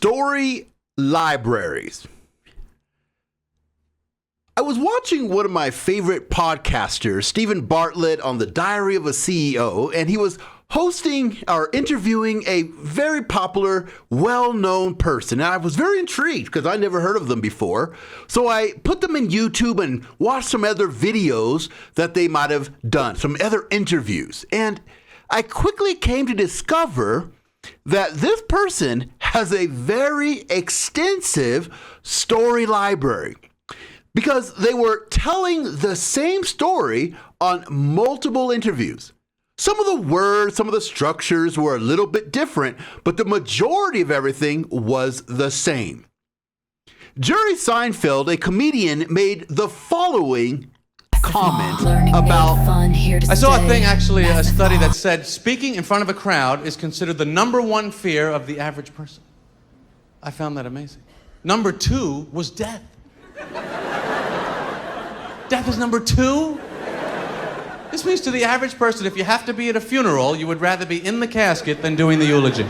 Story libraries. I was watching one of my favorite podcasters, Stephen Bartlett, on The Diary of a CEO, and he was hosting or interviewing a very popular, well-known person. And I was very intrigued because I never heard of them before. So I put them in YouTube and watched some other videos that they might have done, some other interviews. And I quickly came to discover that this person has a very extensive story library because they were telling the same story on multiple interviews. Some of the words, some of the structures were a little bit different, but the majority of everything was the same. Jerry Seinfeld, a comedian, made the following comment about... I saw a thing, actually, a study that said speaking in front of a crowd is considered the number one fear of the average person. I found that amazing. Number two was death. Death is number two? This means to the average person, if you have to be at a funeral, you would rather be in the casket than doing the eulogy.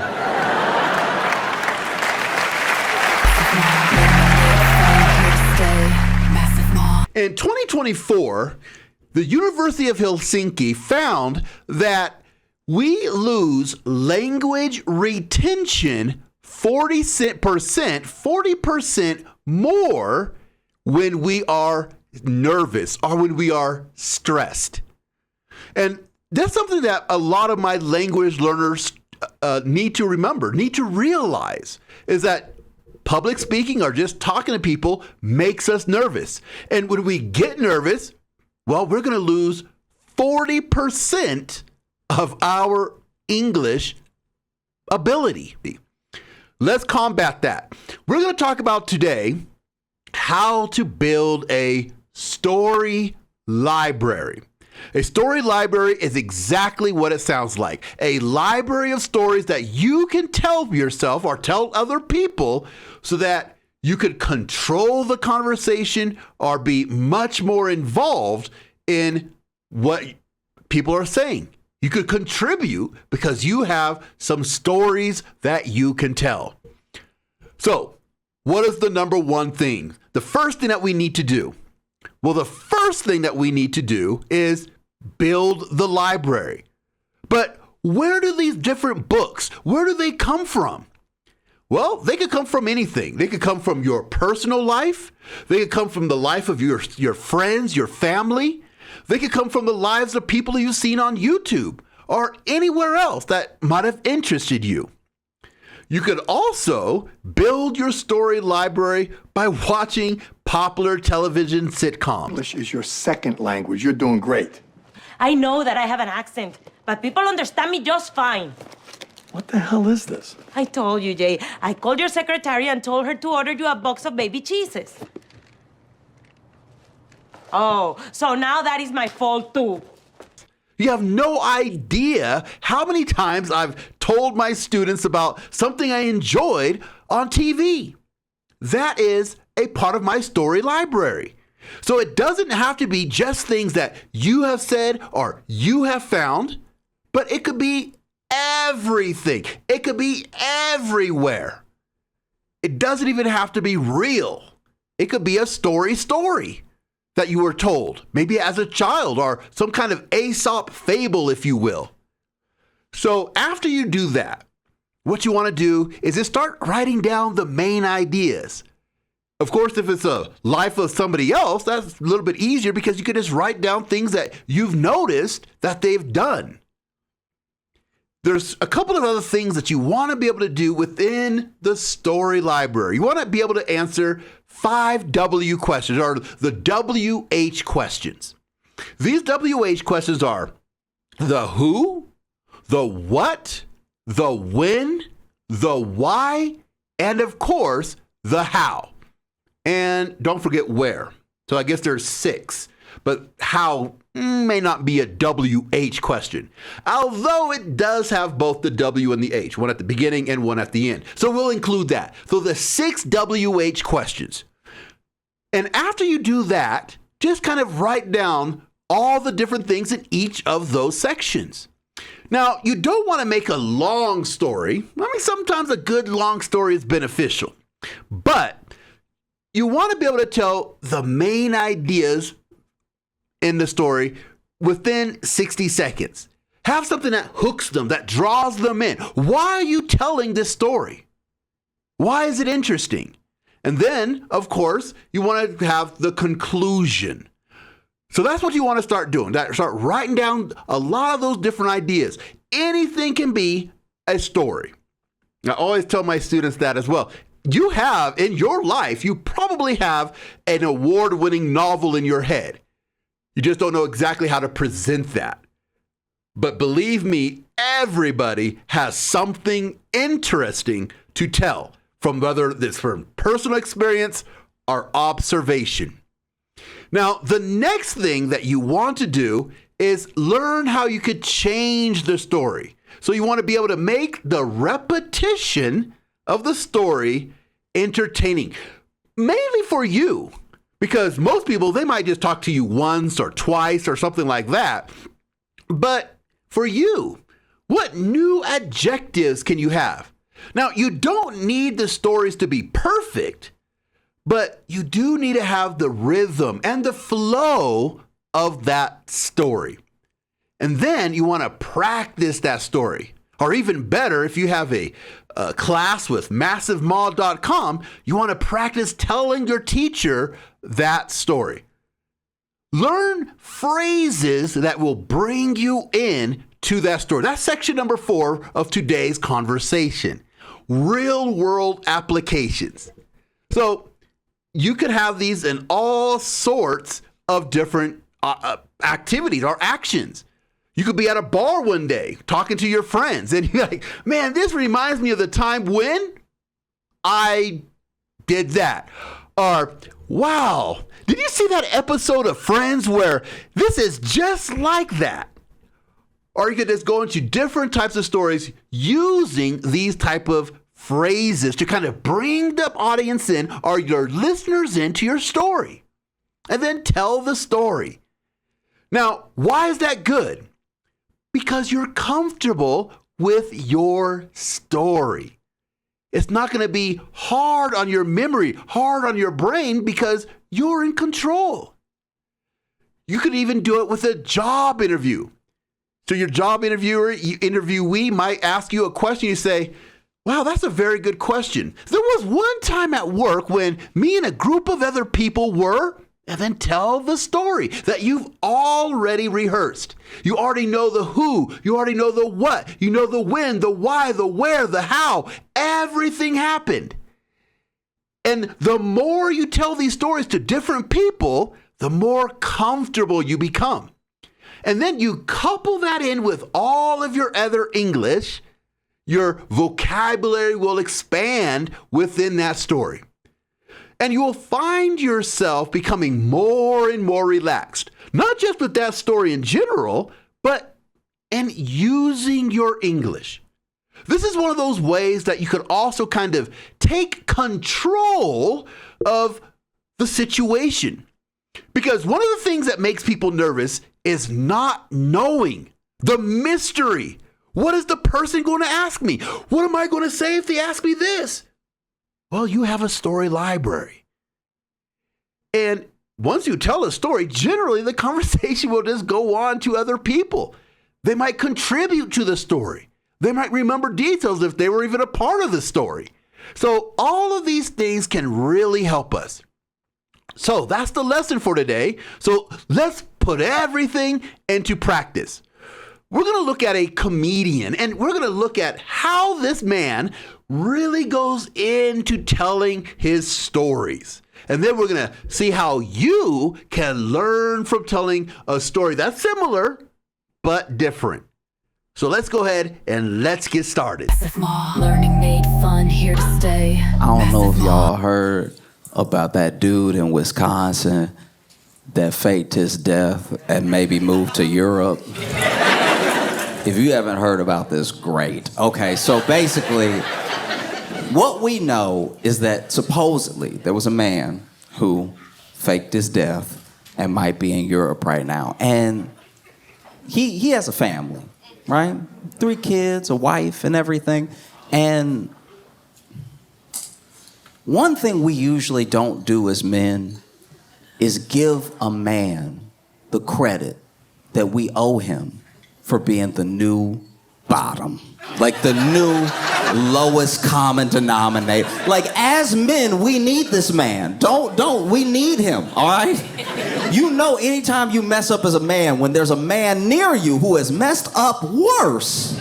In 2024, the University of Helsinki found that we lose language retention 40% more when we are nervous or when we are stressed. And that's something that a lot of my language learners need to remember, need to realize, is that public speaking or just talking to people makes us nervous. And when we get nervous, well, we're going to lose 40% of our English ability. Let's combat that. We're going to talk about today how to build a story library. A story library is exactly what it sounds like. A library of stories that you can tell yourself or tell other people so that you could control the conversation or be much more involved in what people are saying. You could contribute because you have some stories that you can tell. So, what is the number one thing? The first thing that we need to do? Well, the first thing that we need to do is build the library. But where do these different books, where do they come from? Well, they could come from anything. They could come from your personal life. They could come from the life of your friends, your family. They could come from the lives of people you've seen on YouTube or anywhere else that might have interested you. You could also build your story library by watching popular television sitcoms. English is your second language. You're doing great. I know that I have an accent, but people understand me just fine. What the hell is this? I told you, Jay. I called your secretary and told her to order you a box of baby cheeses. Oh, so now that is my fault too. You have no idea how many times I've told my students about something I enjoyed on TV. That is a part of my story library. So it doesn't have to be just things that you have said or you have found, but it could be everything. It could be everywhere. It doesn't even have to be real. It could be a story that you were told, maybe as a child or some kind of Aesop fable, if you will. So after you do that, what you want to do is just start writing down the main ideas. Of course, if it's a life of somebody else, that's a little bit easier because you can just write down things that you've noticed that they've done. There's a couple of other things that you want to be able to do within the story library. You want to be able to answer 5 W questions, or the WH questions. These WH questions are the who, the what, the when, the why, and of course, the how. And don't forget where. So I guess there's 6, but how may not be a WH question, although it does have both the W and the H, one at the beginning and one at the end. So we'll include that. So the 6 WH questions. And after you do that, just kind of write down all the different things in each of those sections. Now, you don't want to make a long story. I mean, sometimes a good long story is beneficial, but you want to be able to tell the main ideas in the story within 60 seconds. Have something that hooks them, that draws them in. Why are you telling this story? Why is it interesting? And then, of course, you want to have the conclusion. So that's what you want to start doing. Start writing down a lot of those different ideas. Anything can be a story. I always tell my students that as well. You have, in your life, you probably have an award-winning novel in your head. You just don't know exactly how to present that. But believe me, everybody has something interesting to tell, from whether it's from personal experience or observation. Now, the next thing that you want to do is learn how you could change the story. So you want to be able to make the repetition of the story entertaining, mainly for you, because most people, they might just talk to you once or twice or something like that. But for you, what new adjectives can you have? Now, you don't need the stories to be perfect, but you do need to have the rhythm and the flow of that story. And then you want to practice that story. Or even better, if you have a class with MassiveMod.com, you want to practice telling your teacher that story. Learn phrases that will bring you in to that story. That's section number 4 of today's conversation. Real world applications. So you could have these in all sorts of different activities or actions. You could be at a bar one day talking to your friends and you're like, man, this reminds me of the time when I did that. Or, wow, did you see that episode of Friends where this is just like that? Or you could just go into different types of stories using these type of phrases to kind of bring the audience in or your listeners into your story. And then tell the story. Now, why is that good? Because you're comfortable with your story. It's not going to be hard on your memory, hard on your brain, because you're in control. You could even do it with a job interview. So your job interviewee might ask you a question. You say, wow, that's a very good question. There was one time at work when me and a group of other people were, and then tell the story that you've already rehearsed. You already know the who, you already know the what, you know the when, the why, the where, the how. Everything happened. And the more you tell these stories to different people, the more comfortable you become. And then you couple that in with all of your other English, your vocabulary will expand within that story. And you will find yourself becoming more and more relaxed, not just with that story in general, but in using your English. This is one of those ways that you could also kind of take control of the situation. Because one of the things that makes people nervous is not knowing the mystery. What is the person going to ask me? What am I going to say if they ask me this? Well, you have a story library. And once you tell a story, generally the conversation will just go on to other people. They might contribute to the story. They might remember details if they were even a part of the story. So all of these things can really help us. So that's the lesson for today. So let's put everything into practice. We're going to look at a comedian, and we're going to look at how this man really goes into telling his stories. And then we're going to see how you can learn from telling a story that's similar, but different. So let's go ahead and let's get started. Learning made fun, here to stay. I don't know if y'all heard about that dude in Wisconsin that faked his death and maybe moved to Europe. If you haven't heard about this, great. Okay, so basically, what we know is that supposedly there was a man who faked his death and might be in Europe right now. And he has a family. right? 3 kids, a wife, and everything. And one thing we usually don't do as men is give a man the credit that we owe him for being the new bottom. Like the new lowest common denominator. Like as men, we need this man. We need him, all right? You know anytime you mess up as a man, when there's a man near you who has messed up worse,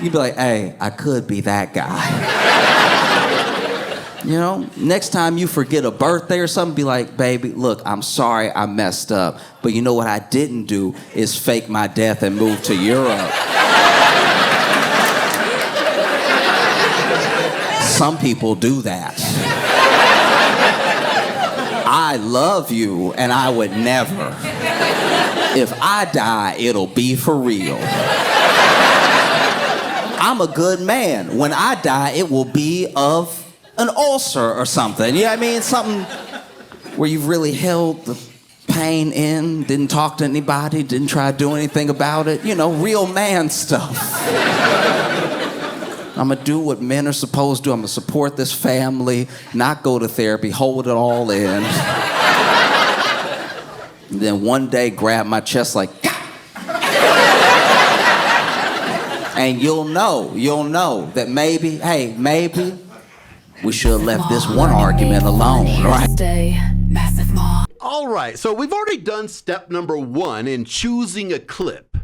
you'd be like, hey, I could be that guy. You know, next time you forget a birthday or something, be like, baby, look, I'm sorry I messed up. But you know what I didn't do is fake my death and move to Europe. Some people do that. I love you and I would never. If I die, it'll be for real. I'm a good man. When I die, it will be of an ulcer or something. You know what I mean? Something where you've really held the pain in, didn't talk to anybody, didn't try to do anything about it. You know, real man stuff. I'm gonna do what men are supposed to do. I'm gonna support this family, not go to therapy, hold it all in. And then one day grab my chest like, and you'll know that maybe we should have left this one argument alone, right? Stay. Massive mall. All right, so we've already done step number 1 in choosing a clip.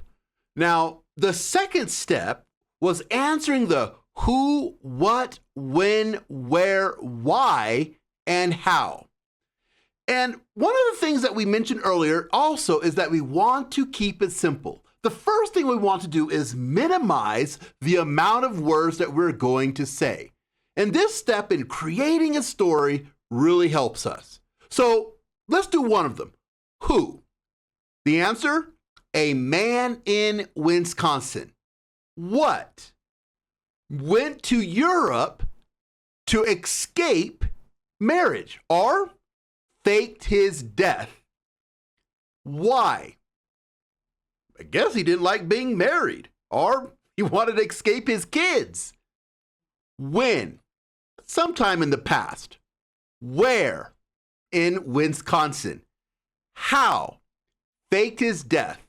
Now, the second step was answering the who, what, when, where, why, and how. And one of the things that we mentioned earlier also is that we want to keep it simple. The first thing we want to do is minimize the amount of words that we're going to say. And this step in creating a story really helps us. So let's do one of them. Who? The answer? A man in Wisconsin. What? Went to Europe to escape marriage or faked his death. Why? I guess he didn't like being married or he wanted to escape his kids. When? Sometime in the past. Where? In Wisconsin. How? Faked his death.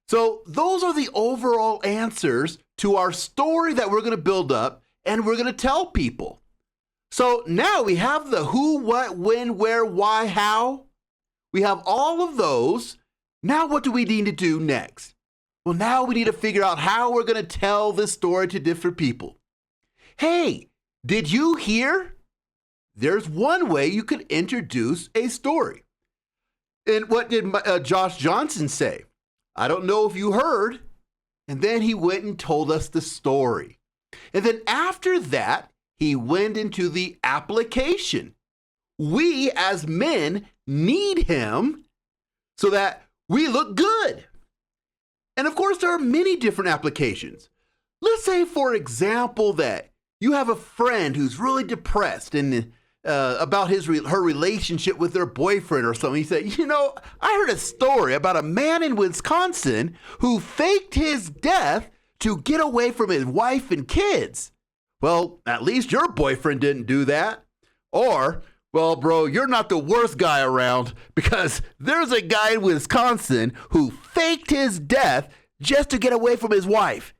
So those are the overall answers to our story that we're going to build up and we're going to tell people. So now we have the who, what, when, where, why, how. We have all of those. Now what do we need to do next? Well, now we need to figure out how we're going to tell this story to different people. Hey, did you hear? There's one way you could introduce a story. And what did Josh Johnson say? I don't know if you heard. And then he went and told us the story. And then after that, he went into the application. We as men need him so that we look good. And of course, there are many different applications. Let's say, for example, that you have a friend who's really depressed and about her relationship with their boyfriend or something. You say, you know, I heard a story about a man in Wisconsin who faked his death to get away from his wife and kids. Well, at least your boyfriend didn't do that. Or, well, bro, you're not the worst guy around because there's a guy in Wisconsin who faked his death just to get away from his wife.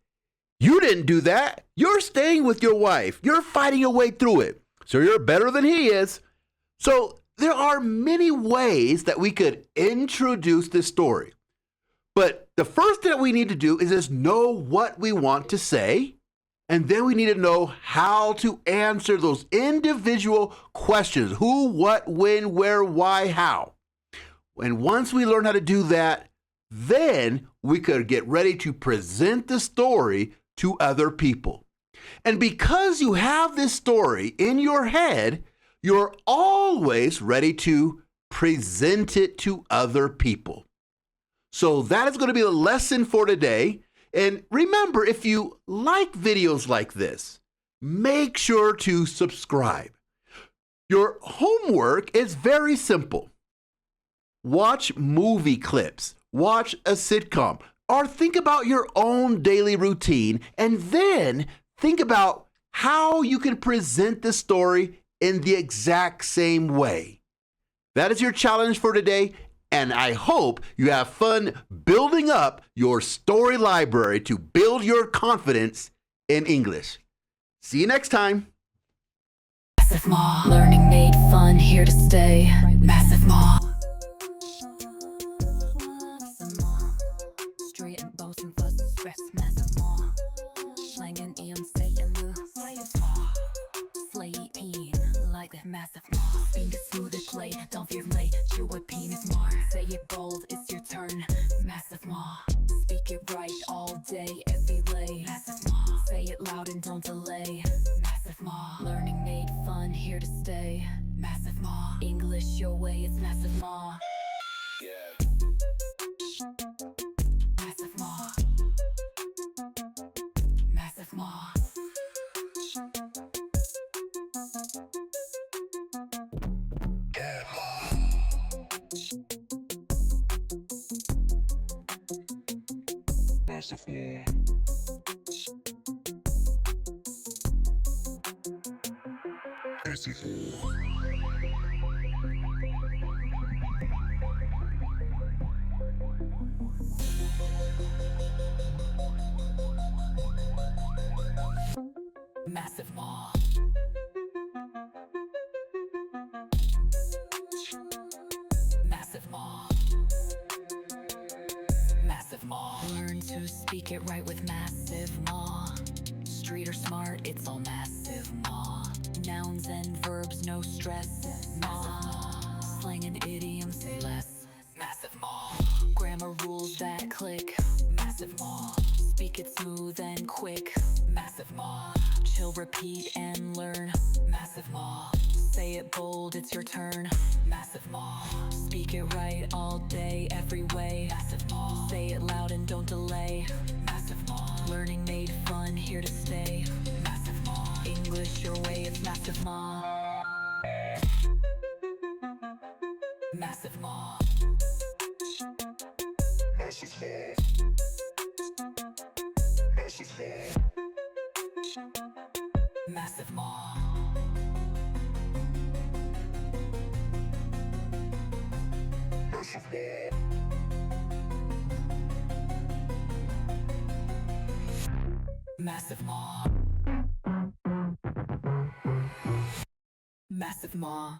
You didn't do that. You're staying with your wife. You're fighting your way through it. So you're better than he is. So there are many ways that we could introduce this story. But the first thing that we need to do is just know what we want to say. And then we need to know how to answer those individual questions. Who, what, when, where, why, how. And once we learn how to do that, then we could get ready to present the story to other people. And because you have this story in your head, you're always ready to present it to other people. So that is going to be the lesson for today. And remember, if you like videos like this, make sure to subscribe. Your homework is very simple. Watch movie clips, watch a sitcom, Or think about your own daily routine and then think about how you can present the story in the exact same way. That is your challenge for today, and I hope you have fun building up your story library to build your confidence in English. See you next time. Massive Maw. Learning made fun, here to stay. Massive Maw. Street and bows and fuss, stress. Massive Maw. Slang and Ian say and the Slating like that. Massive Maw. Finger smooth and clay, don't fear late. Chew a penis more. Say it bold, it's your turn. Massive Maw. Speak it right all day, every lay. Massive Maw. Say it loud and don't delay. Massive Maw. Learning made fun, here to stay. Massive Maw. English your way, it's Massive Maw. Massive Maw. Massive Maw. Massive Maw. Massive Maw. Massive Maw. Learn to speak it right with Massive Maw. Street or smart, it's all Massive Maw. Nouns and verbs, no stress. Maw. Slang and idioms, say less. Massive Maw. Grammar rules that click. Massive Maw. Speak it smooth and quick. Massive Maw. Chill, repeat, and learn. Massive Maw. Say it bold, it's your turn. Massive Maw. Speak it right all day, every way. Massive Maw. Say it loud and don't delay. Massive Maw. Learning made fun, here to stay. Massive Maw. English your way, it's Massive Maw. Massive Maw. Massive Maw. Massive Maw. Massive Maw. Massive Maw. Massive Maw.